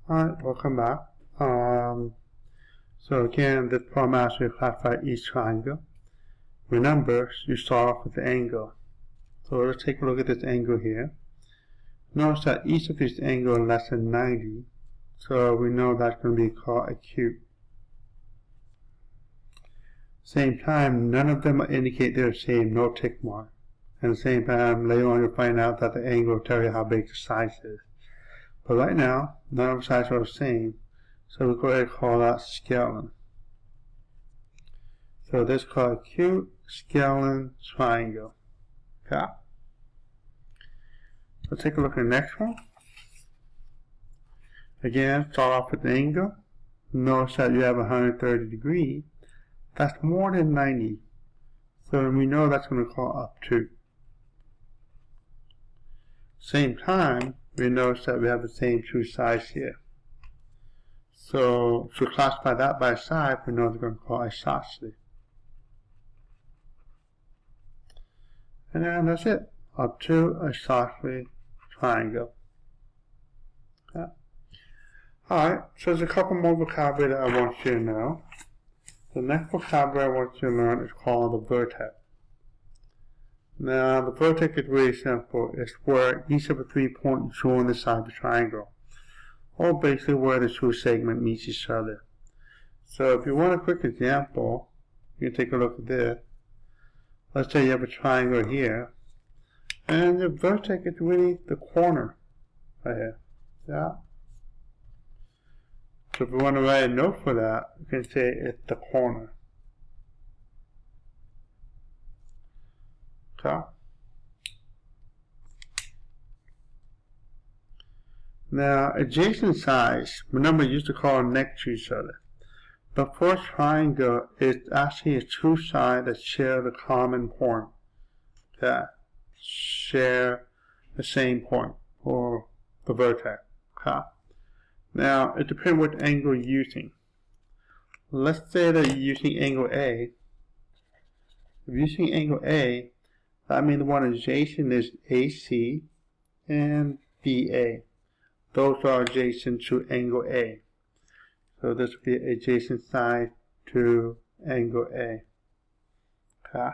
Alright, welcome back. So again, this problem asks you to classify each triangle. Remember, you start off with the angle. So let's take a look at this angle here. Notice that each of these angles are less than 90, so we know that's going to be called acute. Same time, none of them indicate they're the same, no tick mark. And at the same time, later on you'll find out that the angle will tell you how big the size is. But right now, none of the sides are the same, so we'll go ahead and call that scalene. So this is called acute scalene triangle. Okay? Let's take a look at the next one. Again, start off with the angle. Notice that you have 130 degrees. That's more than 90. So we know that's going to call up to. Same time, we notice that we have the same two sides here. So to classify that by side, we know we're going to call isosceles. And then that's it. Up to isosceles triangle. Okay. Alright, so there's a couple more vocabulary that I want you to know. The next vocabulary I want you to learn is called the vertex. Now, the vertex is really simple. It's where each of the 3 points join the side of the triangle, or basically where the two segments meet each other. So if you want a quick example, you can take a look at this. Let's say you have a triangle here, and the vertex is really the corner right here. Yeah. So if we want to write a note for that, we can say it's the corner. Okay. Now, adjacent sides, remember, used to call them next to each other. But for a triangle, it's actually two sides that share the common point. Okay. Share the same point, or the vertex. Okay. Now, it depends what angle you're using. Let's say that you're using angle A. If you're using angle A, that means the one adjacent is AC and BA. Those are adjacent to angle A. So this would be adjacent side to angle A. Okay.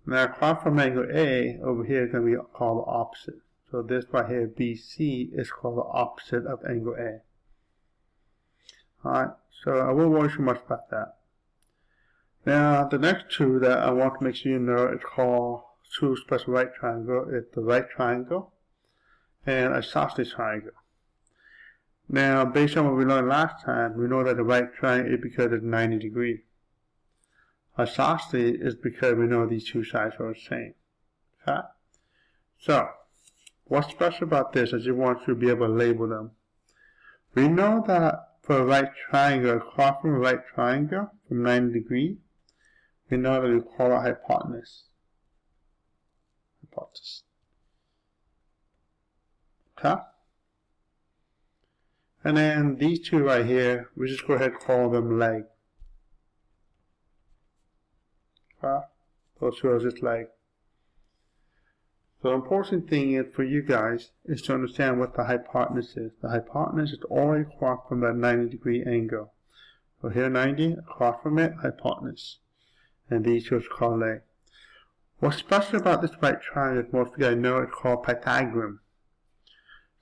Now across from angle A, over here is going to be called the opposite. So this right here, BC, is called the opposite of angle A. Alright, so I won't worry too much about that. Now, the next two that I want to make sure you know is called two special right triangle. It's the right triangle and isosceles triangle. Now, based on what we learned last time, we know that the right triangle is because it's 90 degrees. Isosceles is because we know these two sides are the same. Okay? So, what's special about this is you want to be able to label them. We know that for a right triangle, across from a right triangle from 90 degrees, we know that we call it hypotenuse. Okay? And then these two right here, we just go ahead and call them leg. Okay? Those two are just leg. So the important thing is for you guys is to understand what the hypotenuse is. The hypotenuse is always across from that 90-degree angle. So here 90, across from it, hypotenuse. And these two are called leg. What's special about this right triangle is most of you guys know it's called Pythagorean.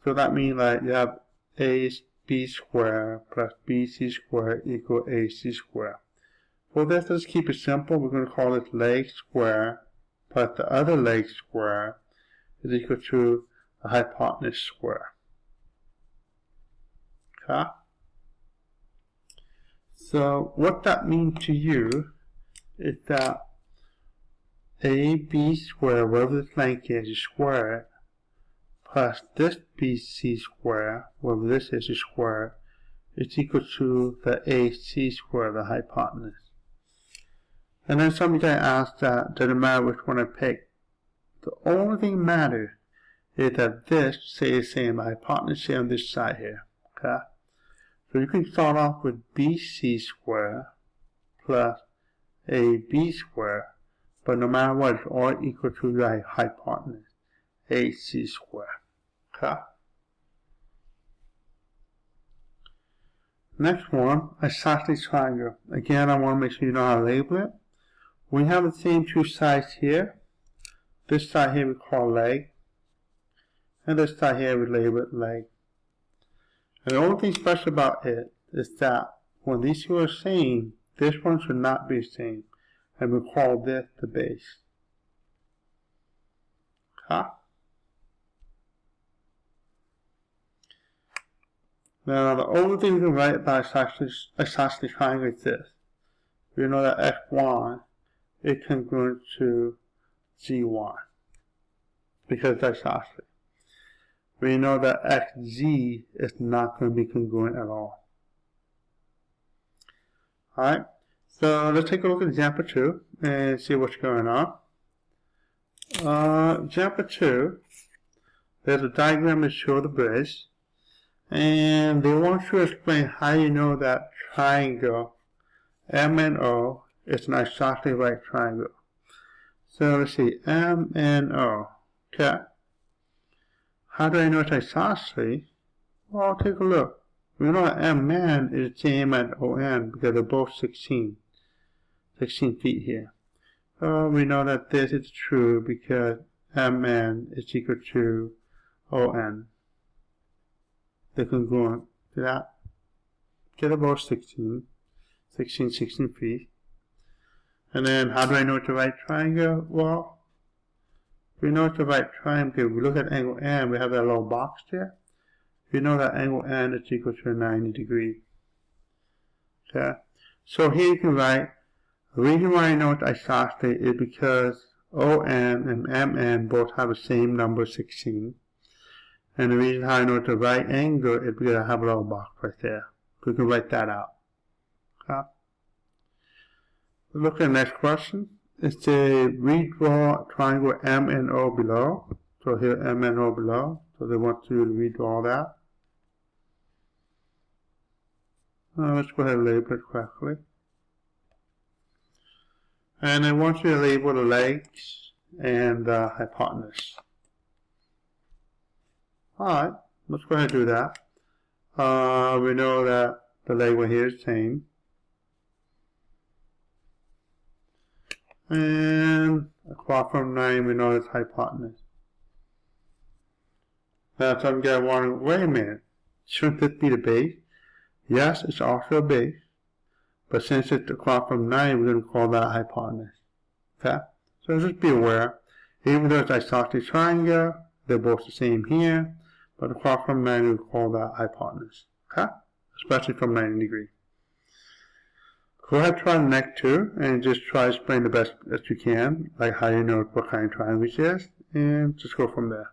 So that means that you have AB squared plus BC squared equal AC squared. For this, let's keep it simple. We're going to call it leg squared plus the other leg squared is equal to the hypotenuse squared. Okay? So what that means to you is that AB squared, whatever this length is squared, plus this BC squared, whatever this is squared, is equal to the AC squared, the hypotenuse. And then some of you guys ask that, doesn't matter which one I pick. The only thing that matters is that this stays the same, the hypotenuse stays on this side here. Okay? So you can start off with BC squared plus AB squared, but no matter what, it's all equal to the hypotenuse, AC squared. Okay? Next one, isosceles triangle. Again, I want to make sure you know how to label it. We have the same two sides here. This side here we call leg, and this side here we label it leg. And the only thing special about it is that when these two are same, this one should not be same, and we call this the base. Okay? Now, the only thing we can write about isosceles triangle is this. We know that xy is congruent to gy, because it's isosceles. We know that xz is not going to be congruent at all. Alright, so let's take a look at example 2 and see what's going on. Example 2, there's a diagram to show the bridge, and they want you to explain how you know that triangle MNO is an isosceles right triangle. So let's see, MNO, okay. How do I know it's isosceles? Well, take a look. We know that MN is the same as ON because they're both 16 feet here. So we know that this is true because MN is equal to ON. They're congruent to that. Get about 16 feet. And then how do I know it's the right triangle? Well, we know it's the right triangle. If we look at angle N, we have that little box there. We know that angle N is equal to 90 degrees. Okay? So here you can write, the reason why I know it's isosceles is because ON and MN both have the same number 16. And the reason how I know it's the right angle is because I have a little box right there. We can write that out. Okay? Look at the next question. It's a redraw triangle MNO below. So here MNO below. So they want you to redraw that. Let's go ahead and label it correctly. And they want you to label the legs and the hypotenuse. Alright, let's go ahead and do that. We know that the leg one here is the same. And across from 9, we know it's hypotenuse. Now some guy wondering, wait a minute, shouldn't this be the base? Yes, it's also a base. But since it's across from 9, we're going to call that hypotenuse. Okay? So just be aware, even though it's isosceles triangle, they're both the same here. But across from 9, we call that hypotenuse. Okay? Especially from 90 degrees. Go ahead and try the next two, and just try to explain the best that you can, like how you know what kind of triangle it is, and just go from there.